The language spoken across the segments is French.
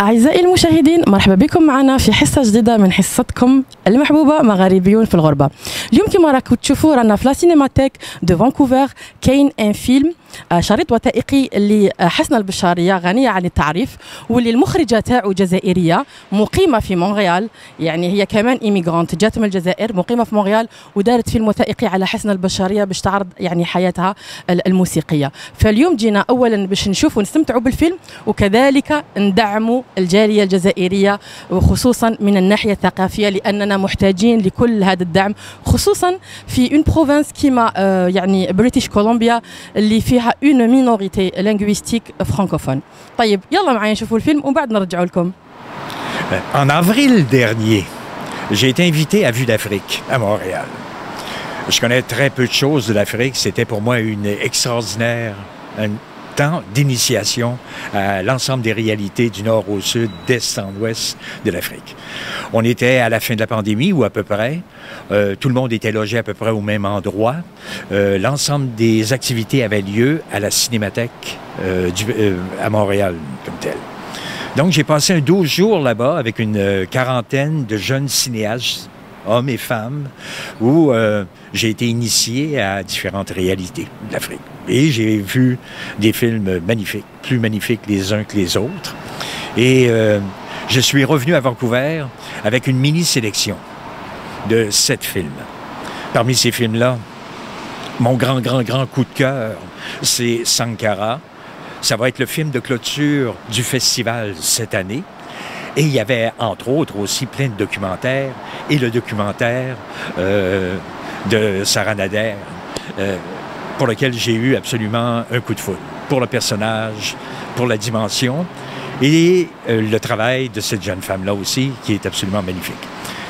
أعزائي المشاهدين، مرحبا بكم معنا في حصة جديدة من حصتكم المحبوبة مغاربيون في الغربة. اليوم كما راكم تشوفوا رانا في لا سينماتيك دو فانكوفر كاين ان فيلم شريط وثائقي اللي حسنة البشارية غنية عن التعريف، واللي المخرجة تاعو جزائرية مقيمة في مونريال، يعني هي كمان ايميغرانت جات من الجزائر مقيمة في مونريال ودارت فيلم وثائقي على حسنة البشارية باش تعرض يعني حياتها الموسيقية. فاليوم جينا أولا باش نشوفوا ونستمتعوا بالفيلم وكذلك ندعموا الجالية الجزائرية وخصوصا من الناحية الثقافية، لأننا محتاجين لكل هذا الدعم خصوصا في اون بروفانس كيما يعني بريتش كولومبيا اللي فيها une minorité linguistique francophone. طيب يلا معايا نشوفوا الفيلم ومن بعد نرجعوا لكم. En avril dernier, j'ai été invité à Vue d'Afrique à Montréal. Je connais très peu de choses de l'Afrique. C'était pour moi une extraordinaire temps d'initiation à l'ensemble des réalités du nord au sud, d'est en ouest de l'Afrique. On était à la fin de la pandémie, ou à peu près. Tout le monde était logé à peu près au même endroit. L'ensemble des activités avaient lieu à la Cinémathèque à Montréal, comme telle. Donc, j'ai passé un 12 jours là-bas avec une quarantaine de jeunes cinéastes, hommes et femmes, où j'ai été initié à différentes réalités de l'Afrique. Et j'ai vu des films magnifiques, plus magnifiques les uns que les autres. Et je suis revenu à Vancouver avec une mini-sélection de 7 films. Parmi ces films-là, mon grand coup de cœur, c'est Sankara. Ça va être le film de clôture du festival cette année. Et il y avait, entre autres, aussi plein de documentaires. Et le documentaire de Sarah Nader, pour lequel j'ai eu absolument un coup de foudre. Pour le personnage, pour la dimension, et le travail de cette jeune femme-là aussi, qui est absolument magnifique.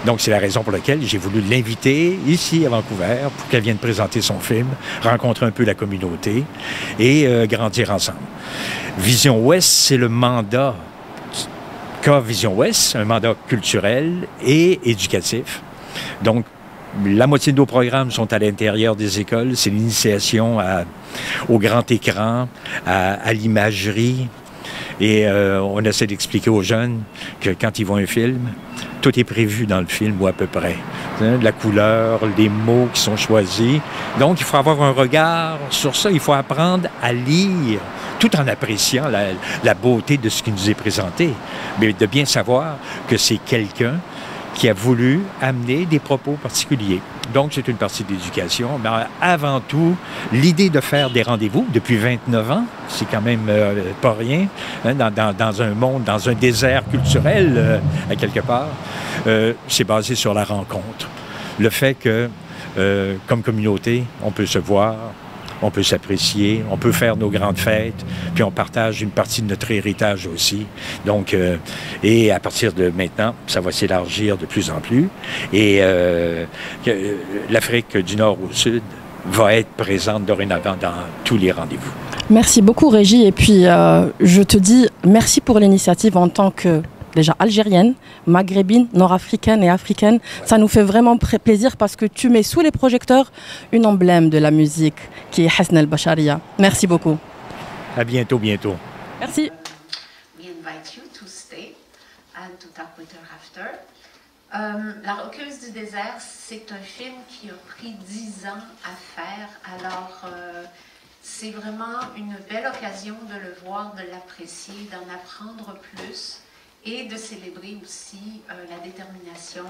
Donc, c'est la raison pour laquelle j'ai voulu l'inviter ici à Vancouver pour qu'elle vienne présenter son film, rencontrer un peu la communauté et grandir ensemble. Vision Ouest, c'est le mandat qu'a Vision Ouest, un mandat culturel et éducatif. Donc, la moitié de nos programmes sont à l'intérieur des écoles. C'est l'initiation au grand écran, à l'imagerie. Et on essaie d'expliquer aux jeunes que quand ils voient un film, tout est prévu dans le film ou à peu près. La couleur, les mots qui sont choisis. Donc, il faut avoir un regard sur ça. Il faut apprendre à lire tout en appréciant la beauté de ce qui nous est présenté. Mais de bien savoir que c'est quelqu'un qui a voulu amener des propos particuliers. Donc, c'est une partie de l'éducation. Mais avant tout, l'idée de faire des rendez-vous depuis 29 ans, c'est quand même pas rien, hein, dans un monde, dans un désert culturel, à quelque part, c'est basé sur la rencontre. Le fait que, comme communauté, on peut se voir, on peut s'apprécier, on peut faire nos grandes fêtes, puis on partage une partie de notre héritage aussi. Donc, et à partir de maintenant, ça va s'élargir de plus en plus. Et l'Afrique du Nord au Sud va être présente dorénavant dans tous les rendez-vous. Merci beaucoup Régis, et puis je te dis merci pour l'initiative en tant que déjà algérienne, maghrébine, nord-africaine et africaine. Ça nous fait vraiment plaisir parce que tu mets sous les projecteurs une emblème de la musique qui est Hasna al-Bashariya. Merci beaucoup. À bientôt, bientôt. Merci. We invite you to stay and to talk with her after. La Roqueuse du désert, c'est un film qui a pris 10 ans à faire. Alors, c'est vraiment une belle occasion de le voir, de l'apprécier, d'en apprendre plus. Et de célébrer aussi la détermination.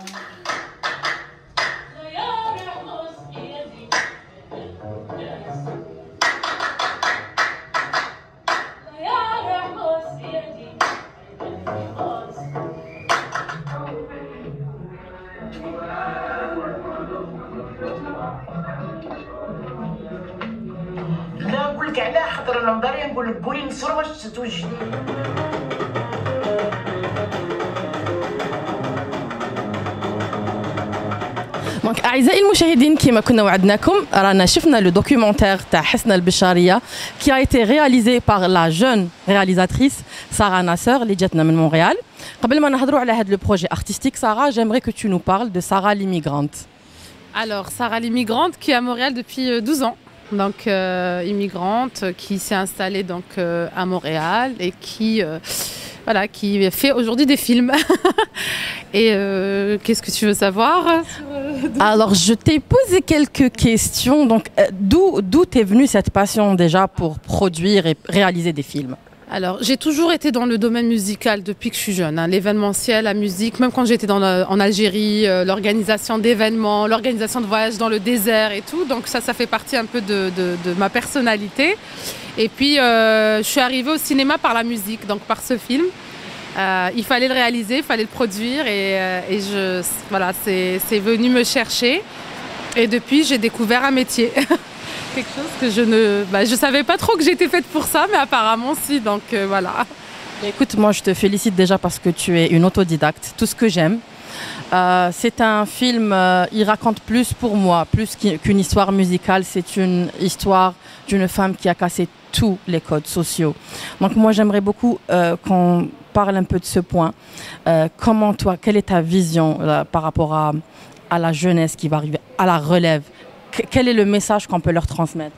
نقول لك علاه حضر انا مضاريه نقول لك قولي نصر واش تتوجدي. دونك اعزائي المشاهدين كما كنا وعدناكم رانا شفنا لو دوكيومونتير تاع حسنة البشارية qui a été réalisé par la jeune réalisatrice Sarah Nasser اللي جاتنا من مونريال. قبل ما نهضروا على هذا لو بروجي ارتستيك Sarah, j'aimerais que tu nous parles de Sarah l'immigrante. Alors Sarah l'immigrante qui est à Montréal depuis 12 ans. Donc immigrante qui s'est installée donc à Montréal et qui voilà, qui fait aujourd'hui des films. Et qu'est-ce que tu veux savoir? Alors, je t'ai posé quelques questions. Donc, d'où t'es venue cette passion déjà pour produire et réaliser des films? Alors, j'ai toujours été dans le domaine musical depuis que je suis jeune. Hein. L'événementiel, la musique, même quand j'étais en Algérie, l'organisation d'événements, l'organisation de voyages dans le désert et tout. Donc ça fait partie un peu de ma personnalité. Et puis, je suis arrivée au cinéma par la musique, donc par ce film. Il fallait le réaliser, il fallait le produire et voilà, c'est venu me chercher. Et depuis, j'ai découvert un métier. Quelque chose que je savais pas trop que j'étais faite pour ça, mais apparemment si, donc voilà. Écoute, moi je te félicite déjà parce que tu es une autodidacte, tout ce que j'aime. C'est un film, il raconte plus pour moi, plus qu'une histoire musicale, c'est une histoire d'une femme qui a cassé tous les codes sociaux. Donc moi j'aimerais beaucoup qu'on parle un peu de ce point. Comment toi, quelle est ta vision par rapport à la jeunesse qui va arriver, à la relève? Quel est le message qu'on peut leur transmettre?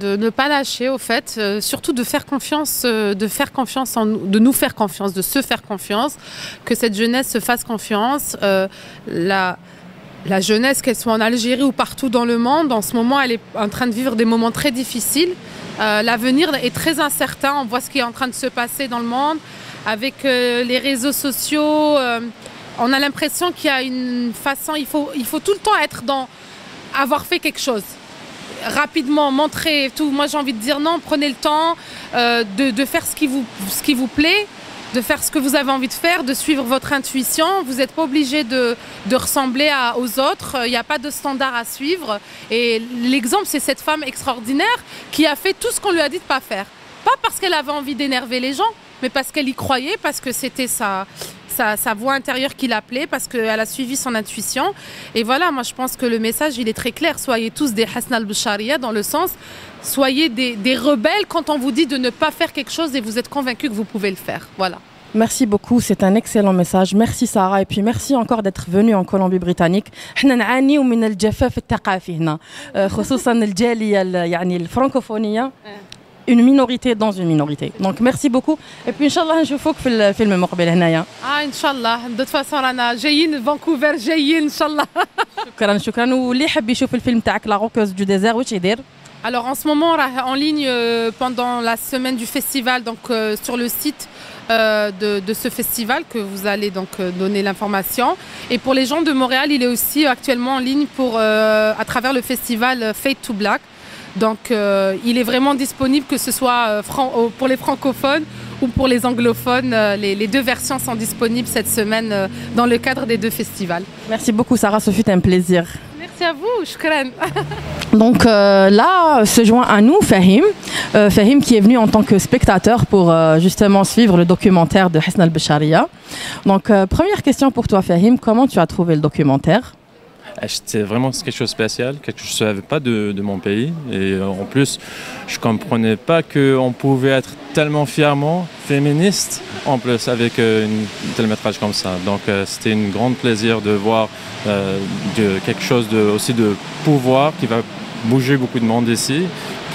De ne pas lâcher au fait, surtout de faire confiance, de nous faire confiance, de se faire confiance, que cette jeunesse se fasse confiance. La jeunesse, qu'elle soit en Algérie ou partout dans le monde, en ce moment, elle est en train de vivre des moments très difficiles. L'avenir est très incertain, on voit ce qui est en train de se passer dans le monde. Avec les réseaux sociaux, on a l'impression qu'il y a une façon, il faut tout le temps être dans avoir fait quelque chose. Rapidement, montrer tout. Moi, j'ai envie de dire non, prenez le temps de faire ce qui vous plaît, de faire ce que vous avez envie de faire, de suivre votre intuition. Vous n'êtes pas obligé de ressembler aux autres. Il n'y a pas de standard à suivre. Et l'exemple, c'est cette femme extraordinaire qui a fait tout ce qu'on lui a dit de ne pas faire. Pas parce qu'elle avait envie d'énerver les gens, mais parce qu'elle y croyait, parce que c'était sa voix intérieure qui l'appelait, parce qu'elle a suivi son intuition. Et voilà, moi je pense que le message il est très clair. Soyez tous des Hasna al-Bashariya dans le sens, soyez des rebelles quand on vous dit de ne pas faire quelque chose et vous êtes convaincus que vous pouvez le faire. Voilà. Merci beaucoup, c'est un excellent message. Merci Sarah et puis merci encore d'être venue en Colombie-Britannique. احنا نعانيو من الجفاف الثقافي هنا خصوصا الجالية يعني الفرنكوفونية. Une minorité dans une minorité. Donc merci beaucoup. Et puis Inch'Allah نشوفوك في الفيلم المقبل هنايا. Inch'Allah. De toute façon رانا جايين فانكوفر جايين Inch'Allah. شكرا واللي يحب يشوف الفيلم تاعك لا روكوز دو ديزير واش يدير؟ Alors en ce moment en ligne pendant la semaine du festival, donc sur le site de ce festival que vous allez donc donner l'information. Et pour les gens de Montréal, il est aussi actuellement en ligne à travers le festival Fade to Black. Donc il est vraiment disponible, que ce soit pour les francophones ou pour les anglophones. Les deux versions sont disponibles cette semaine dans le cadre des deux festivals. Merci beaucoup Sarah, ce fut un plaisir. Merci à vous, shukran. Donc là se joint à nous Fahim. Fahim qui est venu en tant que spectateur pour justement suivre le documentaire de Hasna al-Bashariya. Donc première question pour toi Fahim, comment tu as trouvé le documentaire? C'était vraiment quelque chose de spécial, quelque chose que je ne savais pas de mon pays. Et en plus, je ne comprenais pas qu'on pouvait être tellement fièrement féministe, en plus, avec un tel métrage comme ça. Donc c'était un grand plaisir de voir quelque chose aussi de pouvoir qui va bouger beaucoup de monde ici,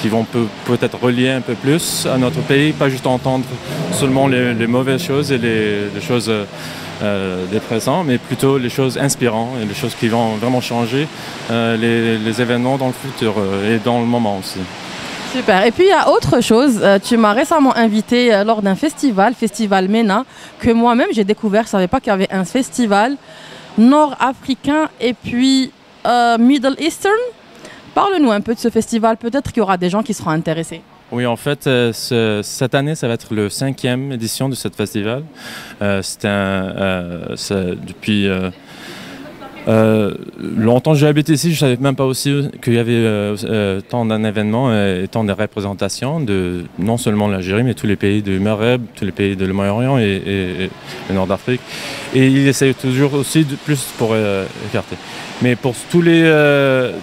qui vont peut-être relier un peu plus à notre pays, pas juste entendre seulement les mauvaises choses et les choses des présents, mais plutôt les choses inspirantes et les choses qui vont vraiment changer les événements dans le futur et dans le moment aussi. Super. Et puis il y a autre chose, tu m'as récemment invité lors d'un festival MENA, que moi-même j'ai découvert, je ne savais pas qu'il y avait un festival nord-africain et puis Middle Eastern. Parle-nous un peu de ce festival, peut-être qu'il y aura des gens qui seront intéressés. Oui, en fait, cette année, ça va être le 5e édition de ce festival. Depuis Longtemps que j'ai habité ici, je ne savais même pas aussi qu'il y avait tant d'un événement et tant de représentations de non seulement l'Algérie, mais tous les pays du Maghreb, tous les pays de le Moyen-Orient et le Nord d'Afrique. Et ils essayent toujours aussi de plus pour écarter. Mais pour tout le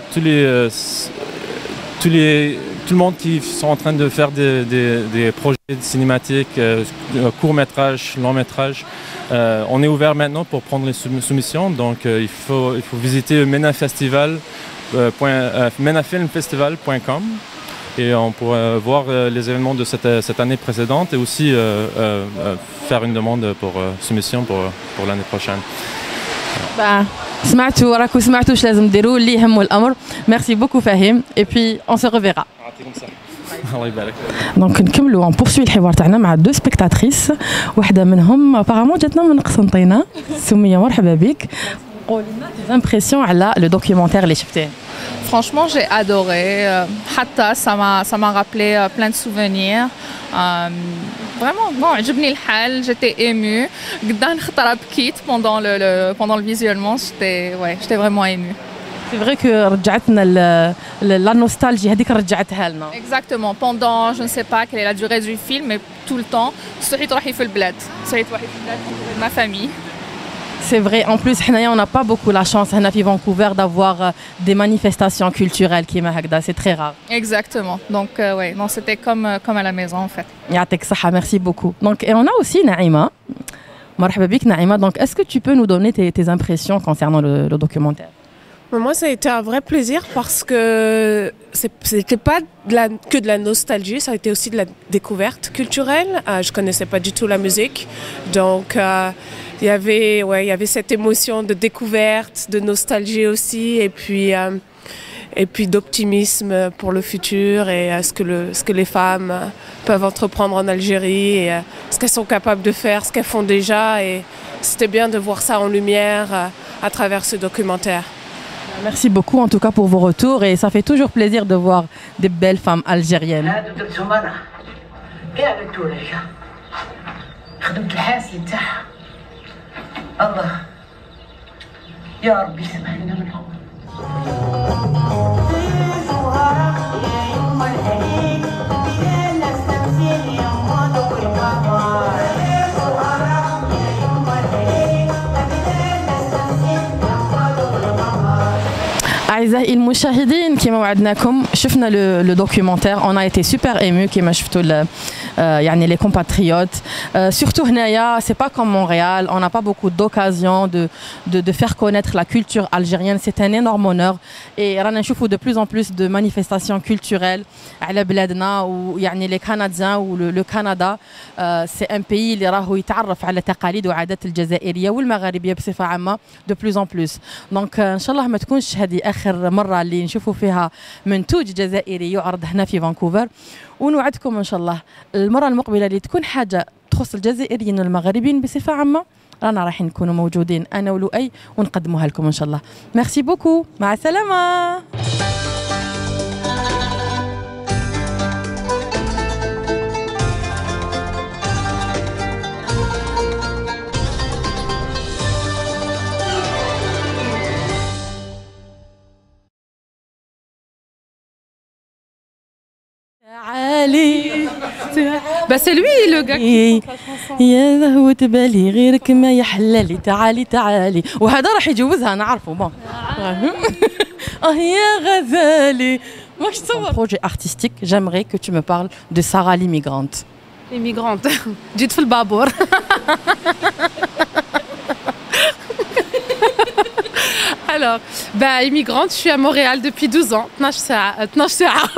monde qui sont en train de faire des projets cinématiques, courts-métrages, longs-métrages, on est ouvert maintenant pour prendre les soumissions, donc il faut visiter menafilmfestival.com et on pourra voir les événements de cette année précédente et aussi faire une demande pour soumission pour l'année prochaine. سمعتوا راكو سمعتوا واش لازم ديروا اللي يهموا الامر. ميرسي بوكو فهيم اي بي اون سو ريفيرا. يعطيكم الصحة. الله يبارك. دونك نكملوا بورسوي الحوار تاعنا مع دو سبيكتاتريس، واحده منهم ابارامون جاتنا من قسنطينه. سميه مرحبا بك، قولي لنا دي امبرسيون على لو دوكيومونتير اللي شفتيه. Franchement, j'ai adoré. Hatta, ça m'a rappelé plein de souvenirs. Vraiment, bon, j'étais émue. Pendant le visionnement, j'étais vraiment émue. C'est vrai que رجعتنا la nostalgie هذيك رجعتها لنا. Exactement. Pendant, je ne sais pas quelle est la durée du film, mais tout le temps, صحيت روحي في البلاد. صحيت روحي في البلاد de ma famille. C'est vrai, en plus, on n'a pas beaucoup la chance à Vancouver d'avoir des manifestations culturelles qui c'est très rare. Exactement, donc ouais, non, c'était comme à la maison en fait. Merci beaucoup. Donc, et on a aussi Naïma. Marhaba bik Naïma. Donc, est-ce que tu peux nous donner tes impressions concernant le documentaire? Moi, ça a été un vrai plaisir parce que c'était pas que de la nostalgie, ça a été aussi de la découverte culturelle. Je connaissais pas du tout la musique, donc il y avait cette émotion de découverte, de nostalgie aussi, et puis d'optimisme pour le futur et ce que les femmes peuvent entreprendre en Algérie, et ce qu'elles sont capables de faire, ce qu'elles font déjà, et c'était bien de voir ça en lumière à travers ce documentaire. Merci beaucoup en tout cas pour vos retours, et ça fait toujours plaisir de voir des belles femmes algériennes. الله يا ربي سمحنا منهم. أعزائي المشاهدين كما وعدناكم شفنا le documentaire, on a été super émus كما شفتوا يعني les compatriotes, surtout هنايا c'est pas comme Montréal, on n'a pas beaucoup d'occasions de faire connaître la culture algérienne. C'est un énorme honneur, et رانا نشوفوا de plus en plus de manifestations culturelles على بلادنا. ويعني les Canadiens ou le Canada c'est un pays اللي راهو يتعرف على تقاليد وعادات الجزائرية والمغاربية بصفة عامة de plus en plus. Donc إن شاء الله ما تكونش هذه آخر مرة اللي نشوفوا فيها منتوج جزائري يعرض هنا في فانكوفر، ونوعدكم إن شاء الله المرة المقبلة اللي تكون حاجة تخص الجزائريين والمغاربين بصفة عامة رانا راح نكونوا موجودين أنا ولؤي ونقدموها لكم إن شاء الله. ميرسي بوكو، مع السلامة. تعالي Bah c'est lui le gars qui يا ذهوة بالي غيرك ما يحللي تعالي تعالي، وهذا راح يجوزها نعرفه بون. يا غزالي واش تصور. projet artistique, j'aimerais que tu me parles de Sarah l'immigrante. Immigrante. جيت في البابور. Alors, bah immigrante, je suis à Montréal depuis 12 ans. 12 ساعة.